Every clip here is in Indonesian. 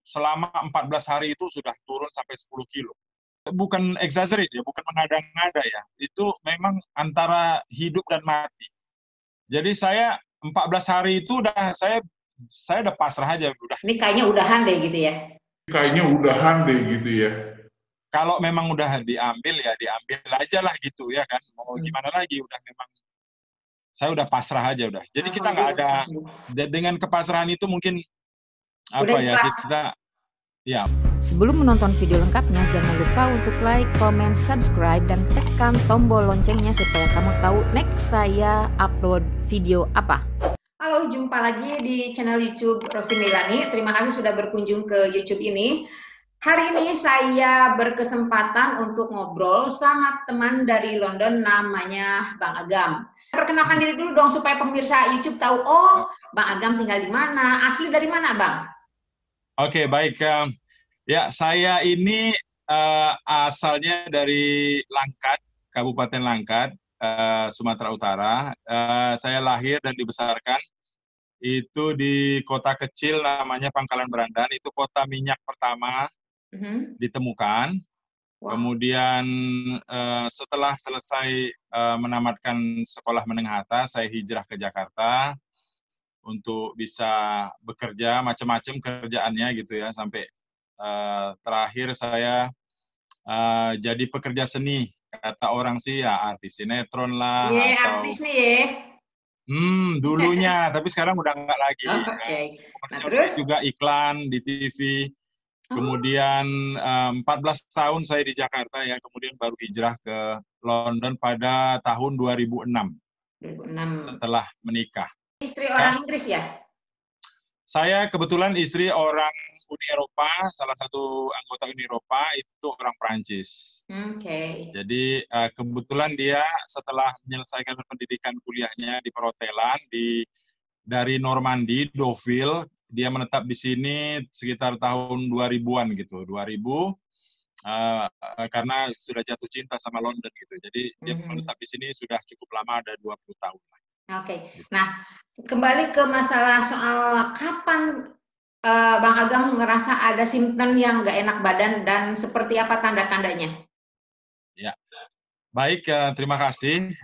selama 14 hari itu sudah turun sampai 10 kilo. Bukan exaggerate ya, bukan mengada-ngada ya. Itu memang antara hidup dan mati. Jadi saya 14 hari itu saya udah pasrah aja udah. Ini kayaknya udahan deh gitu ya. Kayaknya udahan deh gitu ya. Kalau memang udah diambil ya diambil aja lah gitu ya kan. Mau gimana lagi, udah memang saya udah pasrah aja udah. Jadi kita nggak ada, dengan kepasrahan itu mungkin apa Udah ya, ikhlas. kita ya. Sebelum menonton video lengkapnya, jangan lupa untuk like, comment, subscribe, dan tekan tombol loncengnya supaya kamu tahu next saya upload video apa. Halo, jumpa lagi di channel YouTube Rosi Melani. Terima kasih sudah berkunjung ke YouTube ini. Hari ini saya berkesempatan untuk ngobrol sama teman dari London namanya Bang Agam. Perkenalkan diri dulu dong supaya pemirsa YouTube tahu, oh Bang Agam tinggal di mana, asli dari mana Bang? Oke, baik. Ya, saya ini asalnya dari Langkat, Kabupaten Langkat, Sumatera Utara. Saya lahir dan dibesarkan itu di kota kecil namanya Pangkalan Berandan. Itu kota minyak pertama ditemukan. Wow. Kemudian setelah selesai menamatkan sekolah menengah atas, saya hijrah ke Jakarta untuk bisa bekerja macam-macam kerjaannya gitu ya, sampai terakhir saya jadi pekerja seni. Kata orang sih ya artis sinetron lah atau artis nih ya. Dulunya, tapi sekarang udah enggak lagi. Oke. Nah, Komersial terus juga iklan di TV. Kemudian 14 tahun saya di Jakarta ya, kemudian baru hijrah ke London pada tahun 2006. 2006. Setelah menikah. Istri orang Inggris ya? Saya kebetulan istri orang Uni Eropa, salah satu anggota Uni Eropa itu orang Prancis. Oke. Jadi kebetulan dia setelah menyelesaikan pendidikan kuliahnya di perhotelan dari Normandi, Deauville, dia menetap di sini sekitar tahun 2000-an gitu, 2000. Karena sudah jatuh cinta sama London gitu. Jadi dia menetap di sini sudah cukup lama, ada 20 tahun. Oke. Nah, kembali ke masalah soal kapan Bang Agam ngerasa ada simptom yang nggak enak badan dan seperti apa tanda-tandanya? Ya, baik. Terima kasih.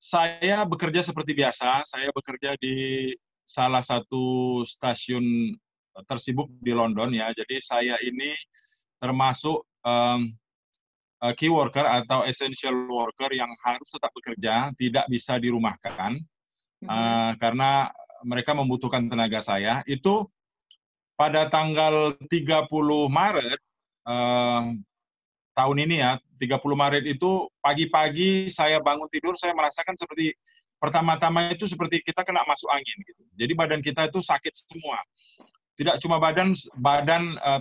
Saya bekerja seperti biasa. Saya bekerja di salah satu stasiun tersibuk di London ya. Jadi saya ini termasuk key worker atau essential worker yang harus tetap bekerja, tidak bisa dirumahkan, karena mereka membutuhkan tenaga saya. Itu pada tanggal 30 Maret tahun ini ya, 30 Maret itu pagi-pagi saya bangun tidur, saya merasakan seperti pertama-tama itu seperti kita kena masuk angin gitu. Jadi badan kita itu sakit semua. Tidak cuma badan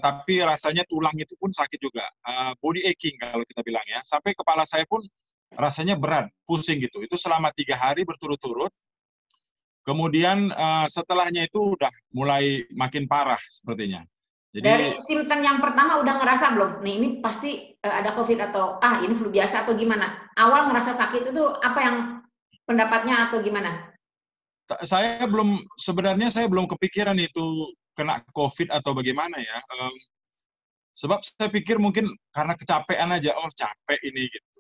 tapi rasanya tulang itu pun sakit juga. Body aching kalau kita bilang ya. Sampai kepala saya pun rasanya berat, pusing gitu. Itu selama 3 hari berturut-turut. Kemudian setelahnya itu udah mulai makin parah sepertinya. Jadi, dari simptom yang pertama udah ngerasa belum? Nih ini pasti ada COVID atau ini flu biasa atau gimana? Awal ngerasa sakit itu apa yang pendapatnya atau gimana? sebenarnya saya belum kepikiran itu kena COVID atau bagaimana ya. Sebab saya pikir mungkin karena kecapean aja, oh capek ini gitu.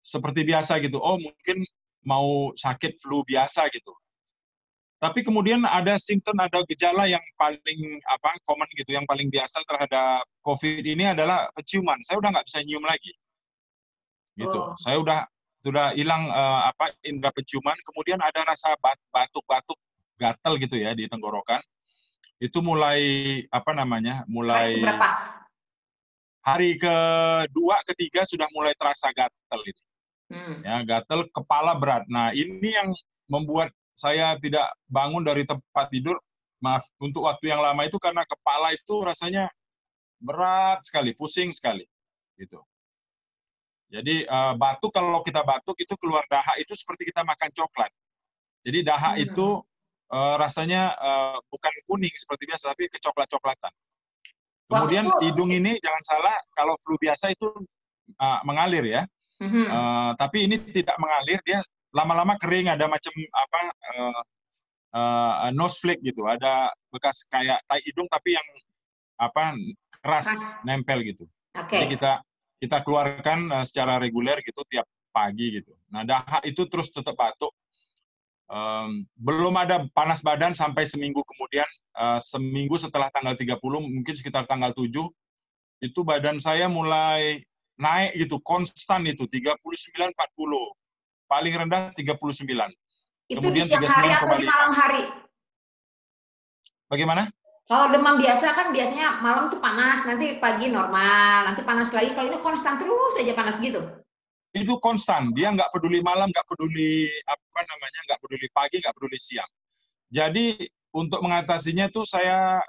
Seperti biasa gitu, oh mungkin mau sakit flu biasa gitu. Tapi kemudian ada simptom, ada gejala yang paling common gitu, yang paling biasa terhadap COVID ini adalah penciuman. Saya udah nggak bisa nyium lagi. Gitu. Saya sudah hilang indera penciuman, kemudian ada rasa batuk-batuk gatal gitu ya di tenggorokan. Itu mulai mulai hari kedua, ketiga sudah mulai terasa gatal itu. Ya, gatal, kepala berat. Nah, ini yang membuat saya tidak bangun dari tempat tidur, maaf, untuk waktu yang lama itu karena kepala itu rasanya berat sekali, pusing sekali gitu. Jadi batuk, kalau kita batuk itu keluar dahak itu seperti kita makan coklat. Jadi dahak itu rasanya bukan kuning seperti biasa, tapi kecoklat-coklatan. Kemudian hidung ini jangan salah, kalau flu biasa itu mengalir ya. Tapi ini tidak mengalir, dia lama-lama kering, ada macam nose flake gitu, ada bekas kayak tai hidung tapi yang keras, nempel gitu. Jadi kita keluarkan secara reguler gitu tiap pagi gitu. Nah, dahak itu terus tetap batuk. Belum ada panas badan sampai seminggu kemudian, seminggu setelah tanggal 30, mungkin sekitar tanggal 7, itu badan saya mulai naik gitu, konstan itu 39-40. Paling rendah 39. Itu Kemudian di siang hari atau di 39,5. malam hari? Bagaimana? Kalau demam biasa kan biasanya malam tuh panas, nanti pagi normal, nanti panas lagi. Kalau ini konstan terus aja panas gitu. Itu konstan, dia nggak peduli malam, nggak peduli nggak peduli pagi, nggak peduli siang. Jadi untuk mengatasinya tuh saya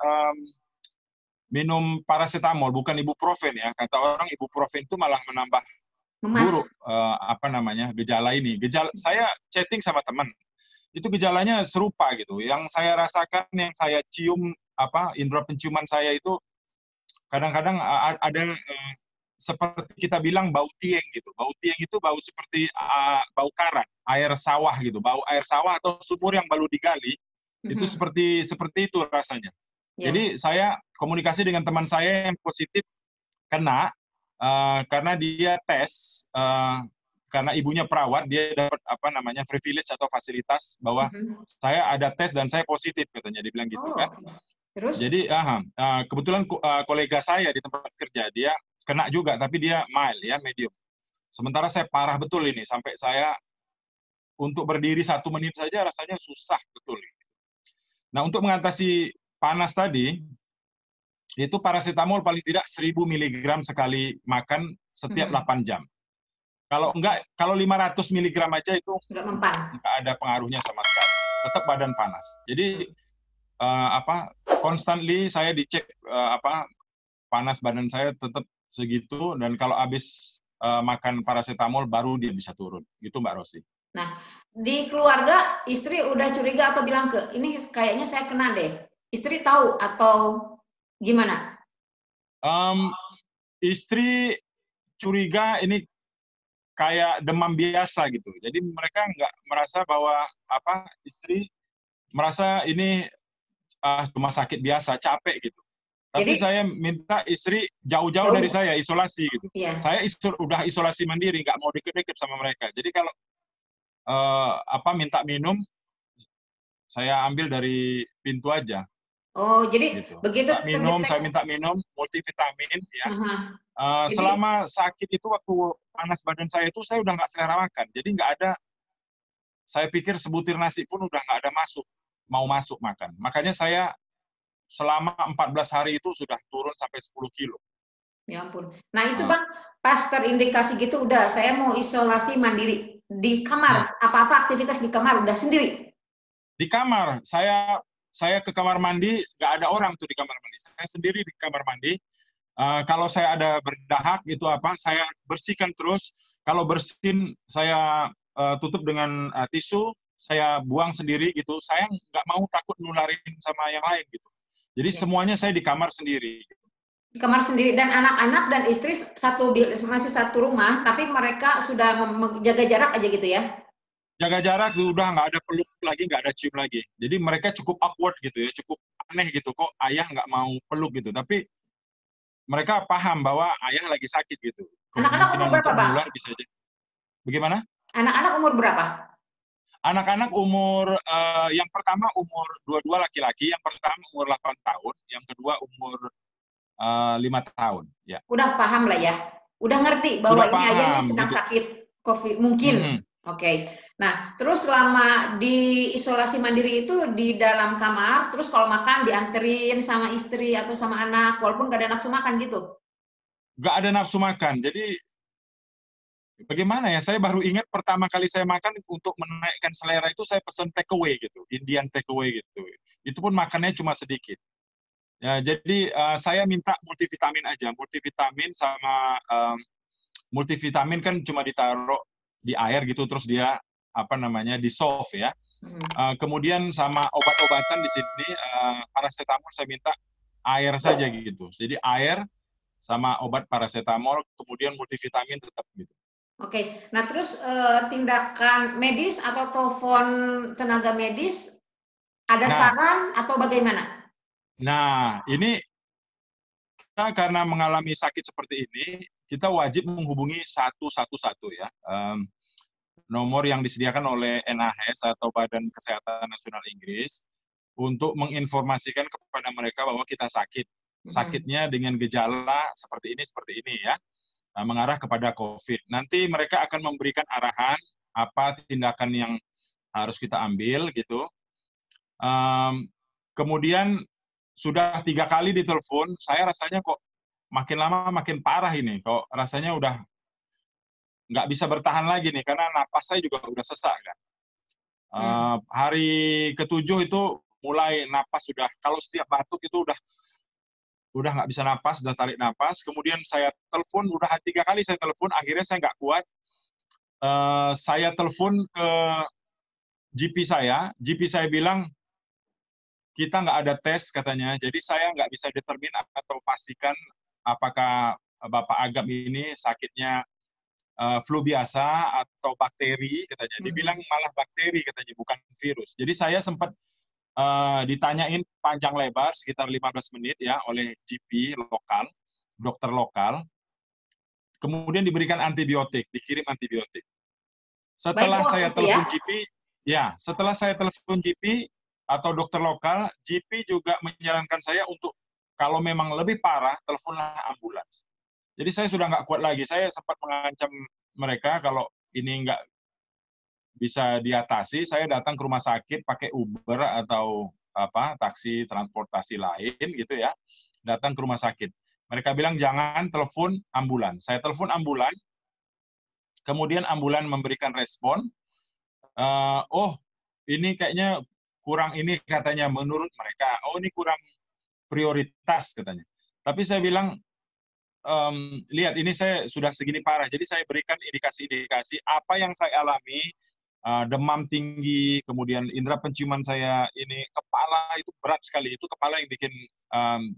minum paracetamol, bukan ibuprofen ya. Kata orang ibuprofen itu malah menambah buruk gejala ini. Saya chatting sama teman, itu gejalanya serupa gitu. Yang saya rasakan, yang saya cium indera penciuman saya itu kadang-kadang ada seperti kita bilang bau tieng gitu. Bau tieng itu bau seperti bau karat, air sawah gitu, bau air sawah atau sumur yang baru digali. Itu seperti itu rasanya. Jadi saya komunikasi dengan teman saya yang positif kena karena dia tes karena ibunya perawat, dia dapat privilege atau fasilitas bahwa saya ada tes dan saya positif katanya, dibilang gitu kan. Terus? Jadi kebetulan kolega saya di tempat kerja dia kena juga, tapi dia mild ya, medium. Sementara saya parah betul ini, sampai saya untuk berdiri 1 menit saja rasanya susah betul. Nah, untuk mengatasi panas tadi, itu paracetamol paling tidak 1000 mg sekali makan setiap 8 jam. Kalau 500 mg aja itu nggak ada pengaruhnya sama sekali. Tetap badan panas. Jadi constantly saya dicek panas badan saya tetap segitu, dan kalau habis makan paracetamol baru dia bisa turun. Gitu Mbak Rosi. Nah, di keluarga istri udah curiga atau bilang ini kayaknya saya kena deh. Istri tahu atau gimana? Istri curiga ini kayak demam biasa gitu. Jadi mereka nggak merasa bahwa istri merasa ini cuma sakit biasa, capek gitu. Tapi saya minta istri jauh-jauh dari saya, isolasi gitu. Iya. Saya udah isolasi mandiri, nggak mau deket-deket sama mereka. Jadi kalau minta minum, saya ambil dari pintu aja. Oh, jadi gitu. begitu saya minta minum multivitamin ya. Jadi, selama sakit itu, waktu panas badan saya itu, saya udah nggak selera makan. Jadi nggak ada, saya pikir sebutir nasi pun udah nggak ada mau masuk makan. Makanya saya selama 14 hari itu sudah turun sampai 10 kilo. Ya ampun. Nah itu Bang, pas terindikasi gitu udah, saya mau isolasi mandiri. Di kamar, apa-apa aktivitas di kamar udah sendiri? Di kamar, saya ke kamar mandi, nggak ada orang tuh di kamar mandi. Saya sendiri di kamar mandi. Kalau saya ada berdahak itu saya bersihkan terus. Kalau bersin saya tutup dengan tisu, saya buang sendiri gitu. Saya nggak mau takut nularin sama yang lain gitu. Jadi semuanya saya di kamar sendiri. Di kamar sendiri, dan anak-anak dan istri masih satu rumah, tapi mereka sudah menjaga jarak aja gitu ya? Jaga jarak, udah nggak ada peluk lagi, nggak ada cium lagi. Jadi mereka cukup awkward gitu ya, cukup aneh gitu, kok ayah nggak mau peluk gitu. Tapi mereka paham bahwa ayah lagi sakit gitu. Anak-anak umur berapa, Bang? Bisa aja. Bagaimana? Anak-anak umur berapa? Anak-anak umur, yang pertama umur 22 laki-laki, yang pertama umur 8 tahun, yang kedua umur 5 tahun. Ya. Udah paham lah ya? Udah ngerti bahwa ini ayah nih sedang sakit COVID, mungkin. Oke. Nah, terus selama di isolasi mandiri itu di dalam kamar, terus kalau makan dianterin sama istri atau sama anak, walaupun gak ada nafsu makan gitu? Gak ada nafsu makan. Jadi bagaimana ya, saya baru ingat pertama kali saya makan, untuk menaikkan selera itu saya pesan take away gitu, Indian take away gitu. Itu pun makannya cuma sedikit. Ya, jadi saya minta multivitamin aja, multivitamin sama multivitamin kan cuma ditaruh di air gitu, terus dia dissolve ya. Kemudian sama obat-obatan di sini, paracetamol saya minta air saja gitu. Jadi air sama obat paracetamol, kemudian multivitamin tetap gitu. Oke, nah terus tindakan medis atau telepon tenaga medis Ada saran atau bagaimana? Nah, ini kita karena mengalami sakit seperti ini, kita wajib menghubungi 111 ya. Nomor yang disediakan oleh NHS atau Badan Kesehatan Nasional Inggris untuk menginformasikan kepada mereka bahwa kita sakit. Sakitnya dengan gejala seperti ini ya. Mengarah kepada COVID. Nanti mereka akan memberikan arahan apa tindakan yang harus kita ambil gitu. Kemudian sudah 3 kali ditelepon, saya rasanya kok makin lama makin parah ini. Kok rasanya udah nggak bisa bertahan lagi nih, karena napas saya juga udah sesak kan. Hari ke-7 itu mulai napas sudah, kalau setiap batuk itu udah nggak bisa napas, udah tarik napas. Kemudian saya telepon, udah 3 kali saya telepon, akhirnya saya nggak kuat. Saya telepon ke GP saya bilang, kita nggak ada tes katanya, jadi saya nggak bisa determin atau pastikan apakah Bapak Agam ini sakitnya flu biasa atau bakteri katanya. Dibilang malah bakteri katanya, bukan virus. Jadi saya sempat ditanyain panjang lebar sekitar 15 menit ya oleh GP lokal, dokter lokal. Kemudian diberikan antibiotik, dikirim antibiotik. Setelah saya telepon GP, setelah saya telepon GP atau dokter lokal, GP juga menyarankan saya untuk kalau memang lebih parah, teleponlah ambulans. Jadi saya sudah nggak kuat lagi. Saya sempat mengancam mereka kalau ini nggak bisa diatasi, saya datang ke rumah sakit pakai Uber atau taksi transportasi lain gitu ya. Datang ke rumah sakit. Mereka bilang jangan telepon ambulan. Saya telepon ambulan, kemudian ambulan memberikan respon. Ini kayaknya kurang ini katanya menurut mereka. Ini kurang prioritas katanya. Tapi saya bilang, lihat ini saya sudah segini parah. Jadi saya berikan indikasi-indikasi apa yang saya alami, demam tinggi, kemudian indera penciuman saya ini, kepala itu berat sekali. Itu kepala yang bikin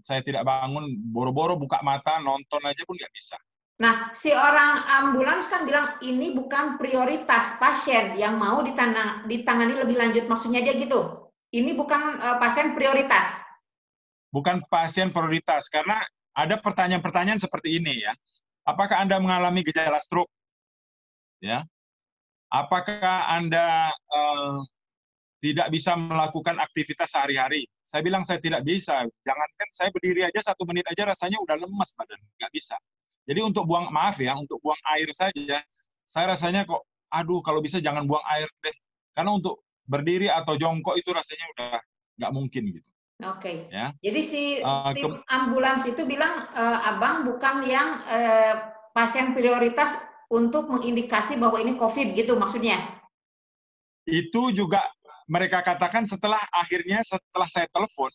saya tidak bangun, boro-boro buka mata, nonton aja pun nggak bisa. Nah, si orang ambulans kan bilang ini bukan prioritas pasien yang mau ditangani lebih lanjut. Maksudnya dia gitu. Ini bukan pasien prioritas. Bukan pasien prioritas, karena ada pertanyaan-pertanyaan seperti ini ya. Apakah Anda mengalami gejala stroke? Ya. Apakah Anda tidak bisa melakukan aktivitas sehari-hari? Saya bilang saya tidak bisa. Jangankan saya berdiri aja 1 menit aja rasanya udah lemas badan, nggak bisa. Jadi untuk buang air saja, saya rasanya kok, aduh kalau bisa jangan buang air deh. Karena untuk berdiri atau jongkok itu rasanya udah nggak mungkin gitu. Oke. Ya. Jadi si tim ambulans itu bilang, Abang bukan yang pasien prioritas untuk mengindikasi bahwa ini COVID gitu maksudnya? Itu juga mereka katakan setelah saya telepon,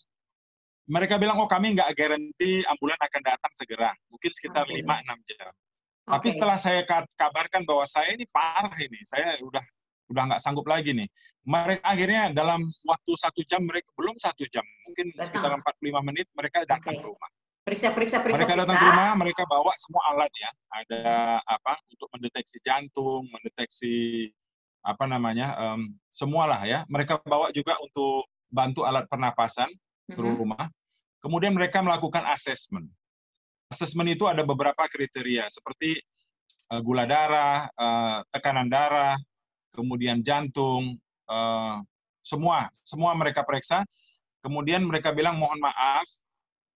mereka bilang, kami nggak garanti ambulan akan datang segera. Mungkin sekitar 5-6 jam. Tapi setelah saya kabarkan bahwa saya ini parah ini, saya udah nggak sanggup lagi nih. Mereka akhirnya dalam waktu 1 jam, belum 1 jam, mungkin sekitar 45 menit, mereka datang ke rumah. Mereka datang ke rumah, mereka bawa semua alat ya. Ada untuk mendeteksi jantung, mendeteksi semualah ya. Mereka bawa juga untuk bantu alat pernapasan ke rumah. Kemudian mereka melakukan asesmen. Asesmen itu ada beberapa kriteria seperti gula darah, tekanan darah, kemudian jantung, semua mereka periksa. Kemudian mereka bilang mohon maaf,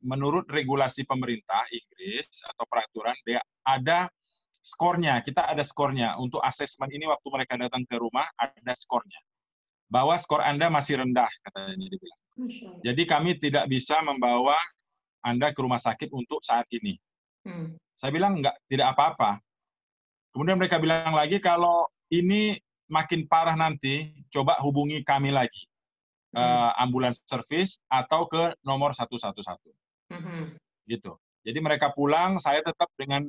menurut regulasi pemerintah Inggris atau peraturan dia ada skornya. Kita ada skornya untuk asesmen ini waktu mereka datang ke rumah ada skornya. Bahwa skor Anda masih rendah katanya dibilang. Jadi kami tidak bisa membawa Anda ke rumah sakit untuk saat ini. Saya bilang tidak apa-apa. Kemudian mereka bilang lagi kalau ini makin parah nanti, coba hubungi kami lagi. Ambulans service atau ke nomor 111. Gitu. Jadi mereka pulang, saya tetap dengan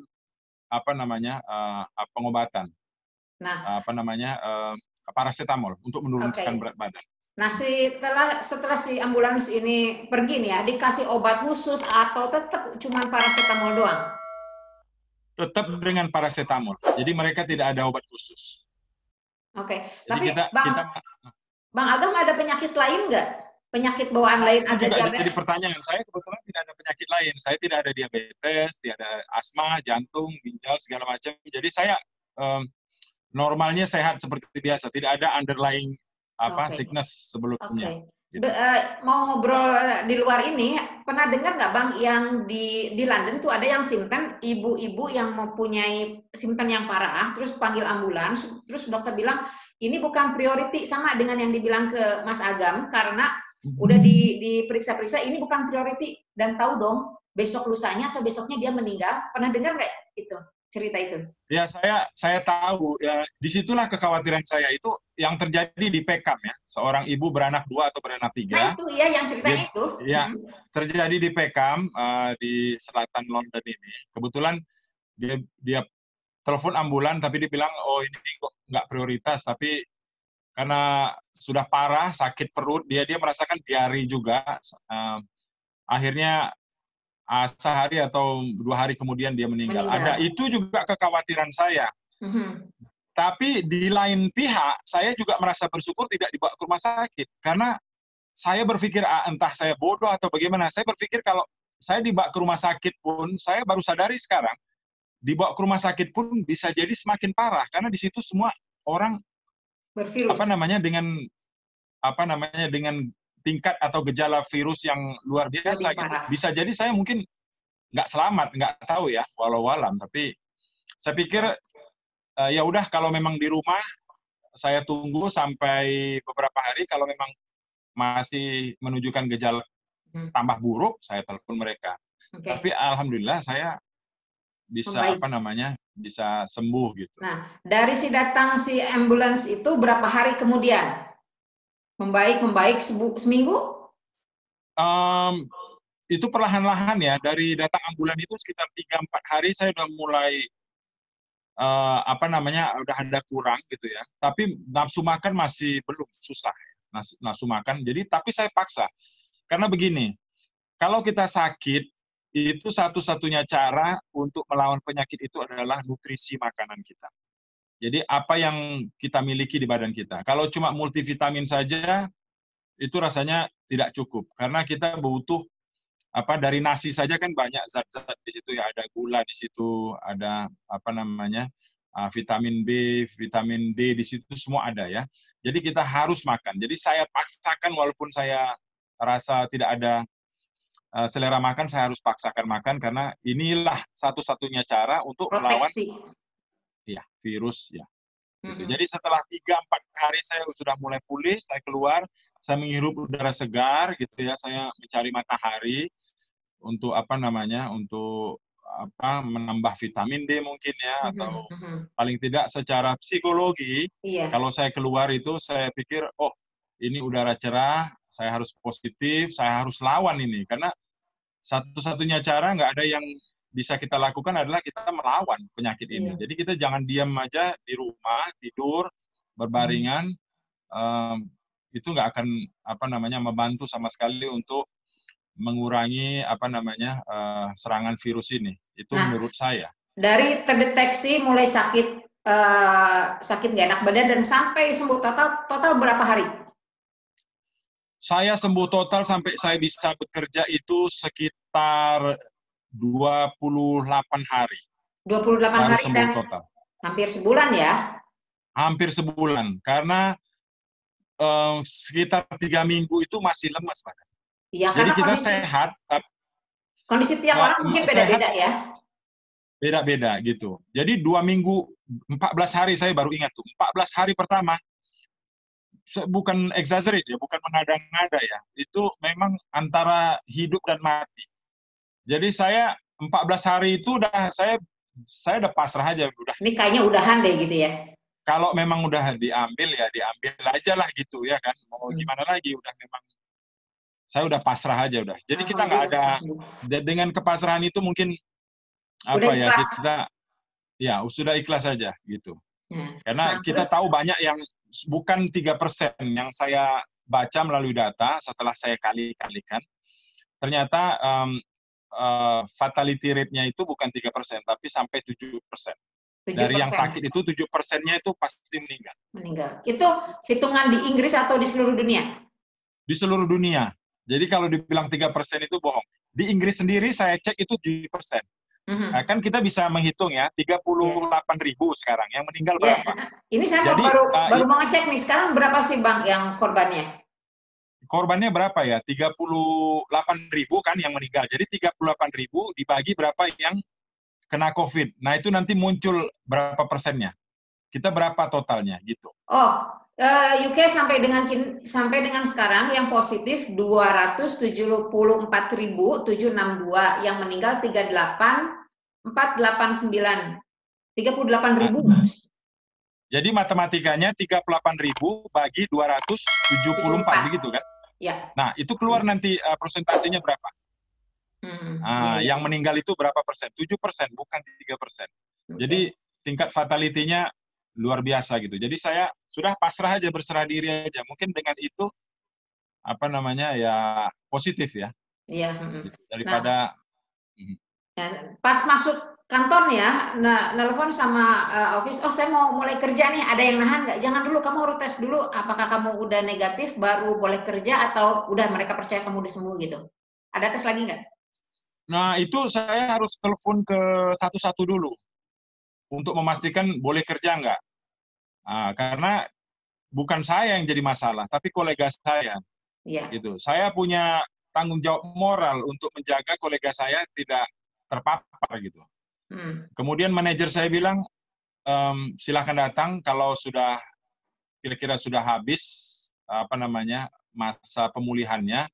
pengobatan. Paracetamol untuk menurunkan berat badan. Nah, setelah si ambulans ini pergi nih ya, dikasih obat khusus atau tetap cuma paracetamol doang? Tetap dengan paracetamol. Jadi mereka tidak ada obat khusus. Oke. Tapi Bang Agam ada penyakit lain nggak? penyakit bawaan lain, Itu ada juga jadi diabetes? pertanyaan. Saya kebetulan tidak ada penyakit lain. Saya tidak ada diabetes, tidak ada asma, jantung, ginjal, segala macam. Jadi saya normalnya sehat seperti biasa. Tidak ada underlying Oke. sickness sebelumnya. Oke. Gitu. Mau ngobrol di luar ini, pernah dengar nggak Bang, yang di London tuh ada yang simpen, ibu-ibu yang mempunyai simptom yang parah, terus panggil ambulans, terus dokter bilang, ini bukan priority, sama dengan yang dibilang ke Mas Agam, karena udah diperiksa-periksa, ini bukan priority, dan tahu dong, besok lusanya atau besoknya dia meninggal. Pernah dengar nggak itu, cerita itu? Ya, saya tahu. Ya, disitulah kekhawatiran saya itu yang terjadi di Peckham ya. Seorang ibu beranak 2 atau beranak 3. Nah itu ya yang ceritanya itu. Ya, terjadi di Peckham di selatan London ini. Kebetulan dia telepon ambulan, tapi dia bilang, oh ini kok nggak prioritas, tapi karena sudah parah, sakit perut, dia merasakan diare juga. Akhirnya sehari atau 2 hari kemudian dia meninggal. Ada itu juga kekhawatiran saya. Tapi di lain pihak, saya juga merasa bersyukur tidak dibawa ke rumah sakit. Karena saya berpikir, entah saya bodoh atau bagaimana, saya berpikir kalau saya dibawa ke rumah sakit pun, saya baru sadari sekarang, dibawa ke rumah sakit pun bisa jadi semakin parah. Karena di situ semua orang bervirus. dengan tingkat atau gejala virus yang luar biasa gitu. Bisa jadi saya mungkin nggak selamat, nggak tahu ya, walau-walam. Tapi saya pikir ya udah, kalau memang di rumah saya tunggu sampai beberapa hari. Kalau memang masih menunjukkan gejala tambah buruk, saya telepon mereka. Tapi alhamdulillah saya bisa bisa sembuh gitu. Nah, dari datang si ambulans itu berapa hari kemudian? Membaik seminggu? Itu perlahan-lahan ya. Dari datang ambulan itu sekitar 3-4 hari saya udah mulai udah ada kurang gitu ya. Tapi nafsu makan masih belum, susah. Nafsu makan. Jadi tapi saya paksa. Karena begini, kalau kita sakit, itu satu-satunya cara untuk melawan penyakit itu adalah nutrisi makanan kita. Jadi apa yang kita miliki di badan kita. Kalau cuma multivitamin saja, itu rasanya tidak cukup. Karena kita butuh dari nasi saja kan banyak zat-zat di situ ya. Ada gula di situ, ada vitamin B, vitamin D di situ semua ada ya. Jadi kita harus makan. Jadi saya paksakan walaupun saya rasa tidak ada selera makan, saya harus paksakan makan karena inilah satu-satunya cara untuk melawan virus ya. Gitu. Jadi setelah 3-4 hari saya sudah mulai pulih, saya keluar, saya menghirup udara segar gitu ya, saya mencari matahari untuk untuk menambah vitamin D mungkin ya, atau paling tidak secara psikologi. Kalau saya keluar itu saya pikir, oh ini udara cerah, saya harus positif, saya harus lawan ini, karena satu-satunya cara, nggak ada yang bisa kita lakukan adalah kita melawan penyakit ini. Jadi kita jangan diam aja di rumah, tidur, berbaringan, itu nggak akan membantu sama sekali untuk mengurangi serangan virus ini. Itu menurut saya. Dari terdeteksi mulai sakit nggak enak badan dan sampai sembuh total berapa hari? Saya sembuh total sampai saya bisa bekerja itu sekitar 28 hari. 28 hari sembuh total. Hampir sebulan ya? Hampir sebulan, karena sekitar 3 minggu itu masih lemas badan. Ya, jadi kita sehat. Kondisi tiap orang mungkin beda-beda ya? Beda-beda gitu. Jadi 2 minggu, 14 hari saya baru ingat tuh. 14 hari pertama, bukan exaggerate ya, bukan mengada-ngada ya. Itu memang antara hidup dan mati. Jadi saya 14 hari itu saya udah pasrah aja. Ini kayaknya udahan deh gitu ya? Kalau memang udah diambil ya diambil aja lah gitu ya kan. Mau gimana lagi, udah memang saya udah pasrah aja udah. Jadi kita nggak ada, dengan kepasrahan itu mungkin kita ya sudah ikhlas aja gitu. Karena kita tahu banyak yang bukan 3% yang saya baca melalui data setelah saya kali-kalikan. Ternyata fatality rate-nya itu bukan 3%, tapi sampai 7%. Dari yang sakit itu 7%-nya itu pasti meninggal. Itu hitungan di Inggris atau di seluruh dunia? di seluruh dunia. Jadi kalau dibilang 3% itu bohong. Di Inggris sendiri saya cek itu 7%. Nah, kan kita bisa menghitung ya, 38.000 sekarang. Yang meninggal berapa? Ini saya Jadi, baru mau ngecek nih, sekarang berapa sih Bang yang korbannya? Korbannya berapa ya? 38.000 kan yang meninggal. Jadi 38.000 dibagi berapa yang kena COVID. Nah, itu nanti muncul berapa persennya. Kita berapa totalnya gitu. Oh, UK sampai dengan sekarang yang positif 274.762, yang meninggal 38.489. 38.000. Jadi matematikanya 38.000 bagi 274 begitu kan? Ya. Nah, itu keluar nanti persentasenya berapa? Yang meninggal itu berapa persen? 7%, bukan 3%. Jadi tingkat fatality-nya luar biasa gitu. Jadi saya sudah pasrah aja, berserah diri aja. Mungkin dengan itu ya positif ya. Iya. Gitu. Daripada pas masuk kantor ya, nelfon sama office, oh saya mau mulai kerja nih, ada yang nahan nggak? Jangan dulu, kamu harus tes dulu, apakah kamu udah negatif baru boleh kerja atau udah mereka percaya kamu udah sembuh gitu. Ada tes lagi nggak? Nah, itu saya harus telepon ke satu-satu dulu untuk memastikan boleh kerja nggak. Karena bukan saya yang jadi masalah, tapi kolega saya. Iya. Gitu. Saya punya tanggung jawab moral untuk menjaga kolega saya tidak terpapar gitu. Kemudian manajer saya bilang, silahkan datang kalau sudah kira-kira sudah habis masa pemulihannya,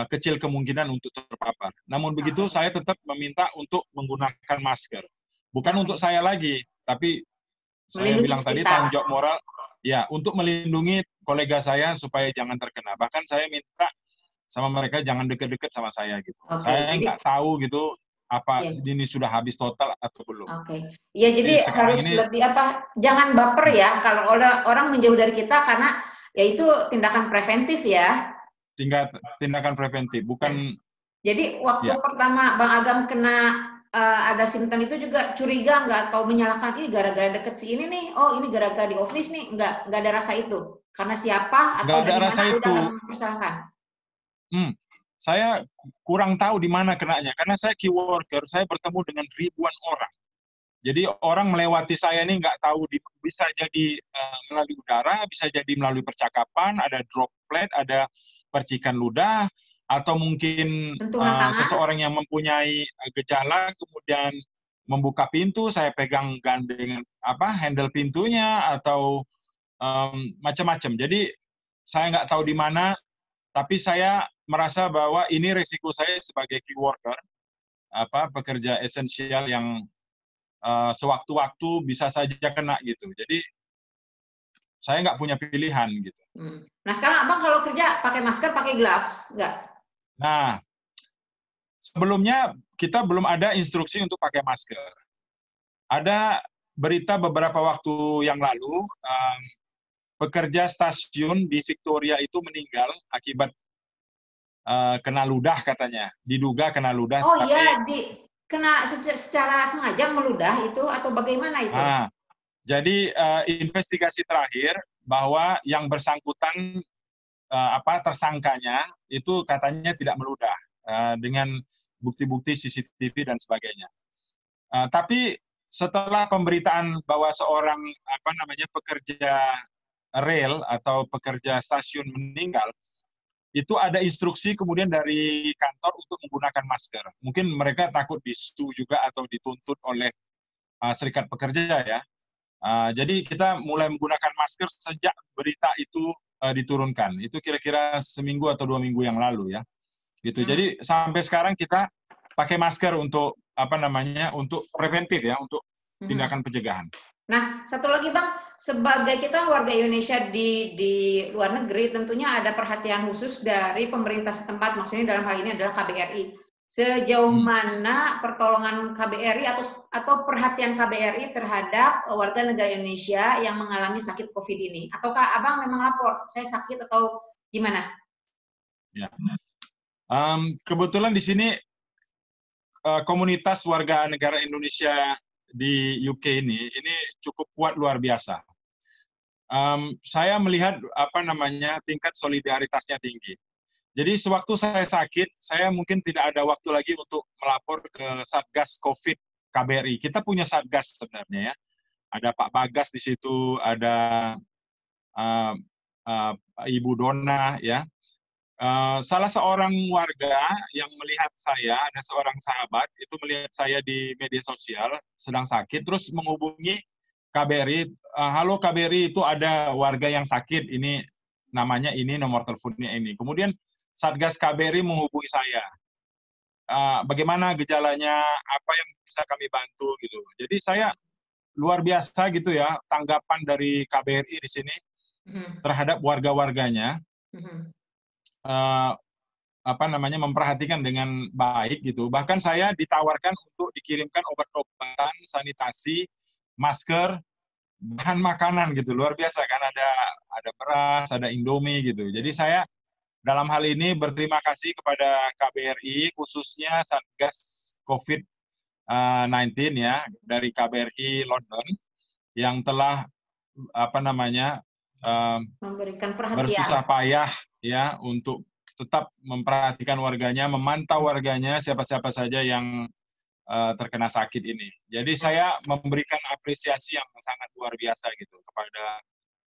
kecil kemungkinan untuk terpapar. Namun begitu saya tetap meminta untuk menggunakan masker. Bukan untuk saya lagi, tapi saya bilang tadi tanggung jawab moral, ya untuk melindungi kolega saya supaya jangan terkena. Bahkan saya minta sama mereka jangan deket-deket sama saya gitu. Saya nggak tahu gitu apa ini sudah habis total atau belum. Ya jadi harus lebih jangan baper ya kalau orang menjauh dari kita, karena ya itu tindakan preventif ya. Tindakan preventif, bukan. Jadi waktu pertama Bang Agam kena ada simptom itu juga curiga nggak, atau menyalahkan ini gara-gara deket si ini nih, oh ini gara-gara di office nih, nggak ada rasa itu karena siapa atau dari mana udah nggak mempersalahkan? Saya kurang tahu di mana kenanya, karena saya key worker, saya bertemu dengan ribuan orang. Jadi orang melewati saya ini nggak tahu, bisa jadi melalui udara, bisa jadi melalui percakapan, ada droplet, ada percikan ludah, atau mungkin seseorang yang mempunyai gejala kemudian membuka pintu, saya pegang gandeng handle pintunya atau macam-macam. Jadi saya nggak tahu di mana, tapi saya merasa bahwa ini resiko saya sebagai key worker, pekerja esensial yang sewaktu-waktu bisa saja kena gitu. Jadi saya nggak punya pilihan gitu. Nah sekarang Abang kalau kerja pakai masker, pakai gloves nggak? Nah, sebelumnya kita belum ada instruksi untuk pakai masker. Ada berita beberapa waktu yang lalu, pekerja stasiun di Victoria itu meninggal akibat kena ludah katanya. Diduga kena ludah. Oh iya, kena secara sengaja meludah itu atau bagaimana itu? Jadi investigasi terakhir bahwa yang bersangkutan tersangkanya itu katanya tidak meludah dengan bukti-bukti CCTV dan sebagainya. Tapi setelah pemberitaan bahwa seorang pekerja rel atau pekerja stasiun meninggal, itu ada instruksi kemudian dari kantor untuk menggunakan masker. Mungkin mereka takut disu juga atau dituntut oleh serikat pekerja ya. Jadi kita mulai menggunakan masker sejak berita itu diturunkan. Itu kira-kira seminggu atau 2 minggu yang lalu ya. Gitu. Jadi sampai sekarang kita pakai masker untuk untuk preventif ya, untuk tindakan pencegahan. Nah, satu lagi Bang, sebagai kita warga Indonesia di luar negeri, tentunya ada perhatian khusus dari pemerintah setempat, maksudnya dalam hal ini adalah KBRI. Sejauh mana pertolongan KBRI atau perhatian KBRI terhadap warga negara Indonesia yang mengalami sakit COVID ini? Ataukah Abang memang lapor, saya sakit atau gimana? Ya. Kebetulan di sini komunitas warga negara Indonesia di UK ini cukup kuat luar biasa. saya melihat tingkat solidaritasnya tinggi. Jadi sewaktu saya sakit, saya mungkin tidak ada waktu lagi untuk melapor ke Satgas COVID KBRI. Kita punya Satgas sebenarnya ya. Ada Pak Bagas di situ, ada Ibu Dona ya. Salah seorang warga yang melihat saya, ada seorang sahabat itu melihat saya di media sosial sedang sakit, terus menghubungi KBRI. Halo KBRI, itu ada warga yang sakit, ini namanya ini, nomor teleponnya ini. Kemudian Satgas KBRI menghubungi saya. Bagaimana gejalanya, apa yang bisa kami bantu gitu. Jadi saya luar biasa gitu ya tanggapan dari KBRI di sini terhadap warga-warganya. Memperhatikan dengan baik gitu. Bahkan saya ditawarkan untuk dikirimkan obat-obatan, sanitasi, masker, bahan makanan gitu. Luar biasa kan, ada beras, ada Indomie gitu. Jadi saya dalam hal ini berterima kasih kepada KBRI, khususnya Satgas COVID-19 ya dari KBRI London yang telah memberikan perhatian, bersusah payah ya untuk tetap memperhatikan warganya, memantau warganya, siapa-siapa saja yang terkena sakit ini. Jadi saya memberikan apresiasi yang sangat luar biasa gitu kepada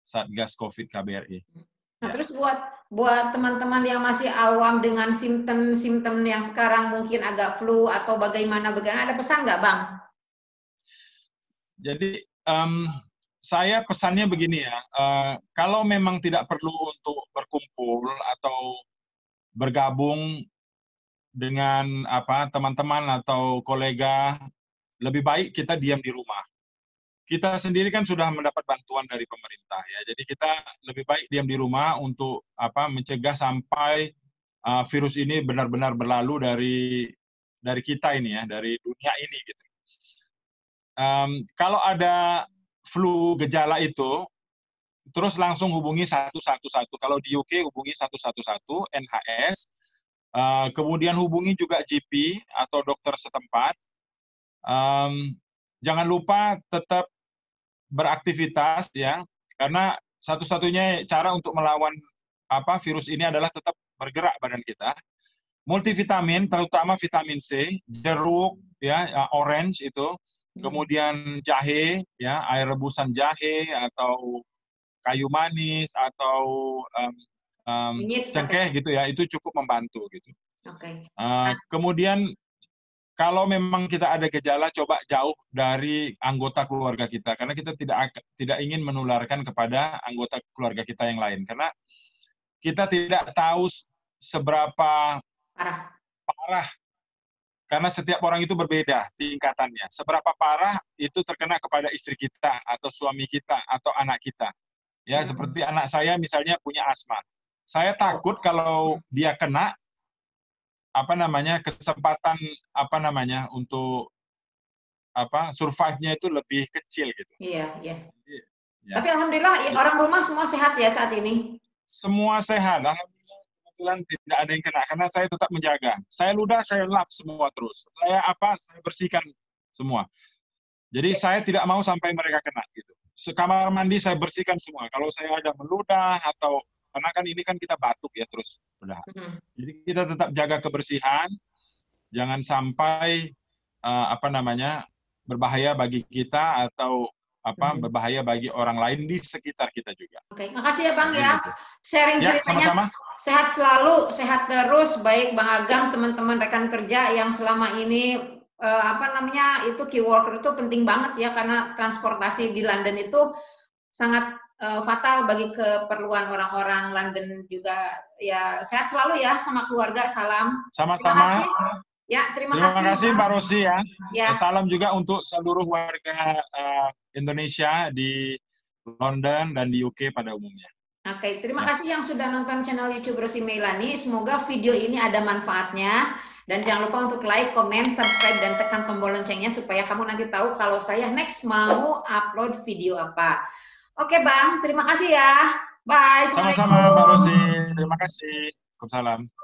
Satgas COVID KBRI. Nah, terus buat teman-teman yang masih awam dengan simptom-simptom yang sekarang mungkin agak flu atau bagaimana, ada pesan nggak, Bang? Jadi saya pesannya begini ya, kalau memang tidak perlu untuk berkumpul atau bergabung dengan teman-teman atau kolega, lebih baik kita diam di rumah. Kita sendiri kan sudah mendapat bantuan dari pemerintah ya, jadi kita lebih baik diam di rumah untuk mencegah sampai virus ini benar-benar berlalu dari kita ini ya, dari dunia ini gitu. Kalau ada flu gejala itu, terus langsung hubungi 111. Kalau di UK hubungi 111 NHS, kemudian hubungi juga GP atau dokter setempat. Jangan lupa tetap beraktivitas ya, karena satu-satunya cara untuk melawan virus ini adalah tetap bergerak badan kita. Multivitamin, terutama vitamin C, jeruk ya, orange itu, kemudian jahe ya, air rebusan jahe atau kayu manis atau cengkeh gitu ya, itu cukup membantu gitu. Kemudian kalau memang kita ada gejala, coba jauh dari anggota keluarga kita, karena kita tidak ingin menularkan kepada anggota keluarga kita yang lain, karena kita tidak tahu seberapa parah, karena setiap orang itu berbeda tingkatannya. Seberapa parah itu terkena kepada istri kita atau suami kita atau anak kita. Ya, seperti anak saya misalnya punya asma. Saya takut kalau dia kena kesempatan untuk survive-nya itu lebih kecil gitu. Iya. Ya. Tapi alhamdulillah orang rumah semua sehat ya saat ini. Semua sehat, alhamdulillah. Kebetulan tidak ada yang kena karena saya tetap menjaga. Saya ludah, saya lap semua terus. Saya bersihkan semua. Jadi saya tidak mau sampai mereka kena gitu. Kamar mandi saya bersihkan semua. Kalau saya ada meludah atau karena kan ini kan kita batuk ya terus udah. Jadi kita tetap jaga kebersihan, jangan sampai berbahaya bagi kita atau berbahaya bagi orang lain di sekitar kita juga. Oke, makasih ya Bang ya. Sharing ceritanya. Sama-sama. Sehat selalu, sehat terus, baik Bang Agam, teman-teman rekan kerja yang selama ini itu key worker itu penting banget ya, karena transportasi di London itu sangat fatal bagi keperluan orang-orang London juga. Ya, sehat selalu ya sama keluarga, salam. Sama-sama. Terima kasih Mbak Rosi ya. Salam juga untuk seluruh warga Indonesia di London dan di UK pada umumnya. Oke, terima kasih yang sudah nonton channel YouTube Rosi Meilani. Semoga video ini ada manfaatnya. Dan jangan lupa untuk like, comment, subscribe, dan tekan tombol loncengnya supaya kamu nanti tahu kalau saya next mau upload video apa. Oke Bang, terima kasih ya. Bye. Sama-sama Mbak Rosi, terima kasih. Waalaikumsalam.